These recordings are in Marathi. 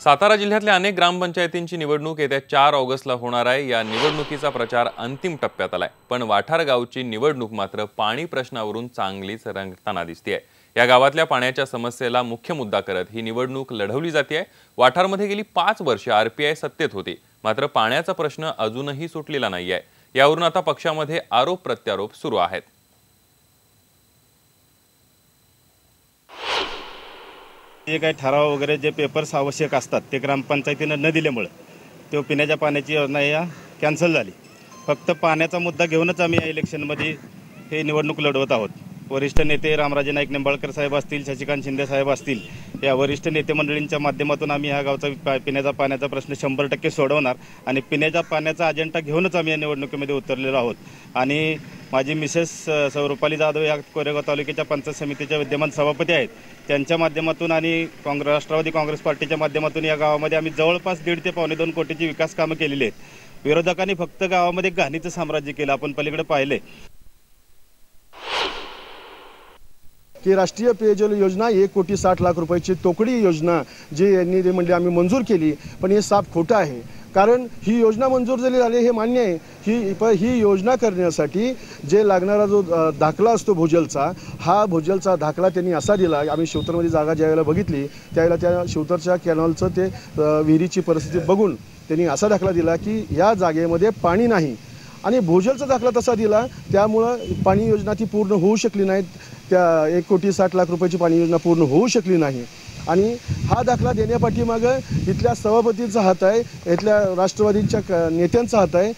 सातारा जिल्ह्यातल्या अनेक ग्रामपंचायतींची निवडणूक येत्या 4 ऑगस्टला होणार आहे। या निवडणुकीचा प्रचार अंतिम टप्प्यात आलाय, पण वाठार गावची निवडणूक मात्र पाणी प्रश्नावरून चांगलीच रंगताना दिसतेय। या गावातल्या पाण्याच्या समस्येला मुख्य मुद्दा करत ही निवडणूक लढवली जाते। वाठारमध्ये गेली 5 वर्षे आरपीआय सत्तेत होती, मात्र पाण्याचा प्रश्न अजूनही सुटलेला नाहीये। यावरून आता पक्षामध्ये आरोप प्रत्यारोप सुरू आहेत। जे काही ठराव वगैरे जे पेपर्स आवश्यक असतात ते ग्रामपंचायतीनं न दिल्यामुळे तो पिण्याच्या पाण्याची योजना या कॅन्सल झाली। फक्त पाण्याचा मुद्दा घेऊनच आम्ही या इलेक्शनमध्ये हे निवडणूक लढवत आहोत। वरिष्ठ नेते रामराजे नाईक निंबाळकर साहेब असतील, शशिकांत शिंदे साहेब असतील, या वरिष्ठ नेते मंडळींच्या माध्यमातून आम्ही ह्या गावचा पिण्याचा पाण्याचा प्रश्न 100% सोडवणार आणि पिण्याच्या पाण्याचा अजेंडा घेऊनच आम्ही या निवडणुकीमध्ये उतरलेलो आहोत। आणि माझी मिसेस सौ रुपाली जाधव या कोरेगाव तालुक्याच्या पंचायत समितीच्या विद्यमान सभापती आहेत, त्यांच्या माध्यमातून आणि राष्ट्रवादी काँग्रेस पार्टीच्या माध्यमातून या गावामध्ये आम्ही जवळपास 1.5 ते 2.25 कोटीची विकास कामं केलेली आहेत। विरोधकांनी फक्त गावामध्ये घाणीचं साम्राज्य केलं, आपण पलीकडे पाहिले की राष्ट्रीय पेयजल योजना 1,60,00,000 रुपयाची तोकडी योजना जी यांनी म्हणजे आम्ही मंजूर केली, पण हे साफ खोटं आहे। कारण ही योजना मंजूर झाली हे मान्य आहे। ही योजना करण्यासाठी जे लागणारा जो दाखला असतो भूजलचा, हा भूजलचा दाखला त्यांनी असा दिला। आम्ही शिवतरमध्ये जागा ज्यावेळेला बघितली त्यावेळेला त्या शिवतरच्या कॅनलचं ते विहिरीची परिस्थिती बघून त्यांनी असा दाखला दिला की या जागेमध्ये पाणी नाही, आणि भूजलचा दाखला तसा दिला, त्यामुळं पाणी योजना ती पूर्ण होऊ शकली नाही। त्या 1,60,00,000 रुपयाची पाणी योजना पूर्ण होऊ शकली नाही। आणि हा दाखला देण्यापाठीमागं इथल्या सभापतींचा हात आहे, इथल्या राष्ट्रवादीच्या नेत्यांचा हात आहे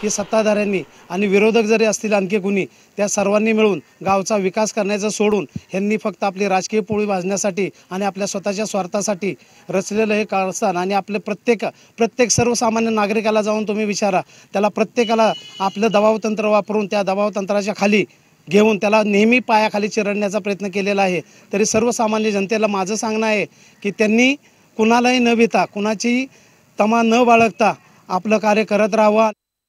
की सत्ताधाऱ्यांनी आणि विरोधक जरी असतील आणखी कुणी, त्या सर्वांनी मिळून गावचा विकास करण्याचं सोडून ह्यांनी फक्त आपली राजकीय पोळी भाजण्यासाठी आणि आपल्या स्वतःच्या स्वार्थासाठी रचलेलं हे कारस्थान। आणि आपले प्रत्येक सर्वसामान्य नागरिकाला जाऊन तुम्ही विचारा, त्याला प्रत्येकाला आपलं दबावतंत्र वापरून त्या दबावतंत्राच्या खाली घेऊन त्याला नेहमी पायाखाली चिरडण्याचा प्रयत्न केलेला आहे। तरी सर्वसामान्य जनतेला माझं सांगणं आहे की त्यांनी कुणालाही न भीता, कुणाची तमा न बाळगता आपलं कार्य करत राहावं।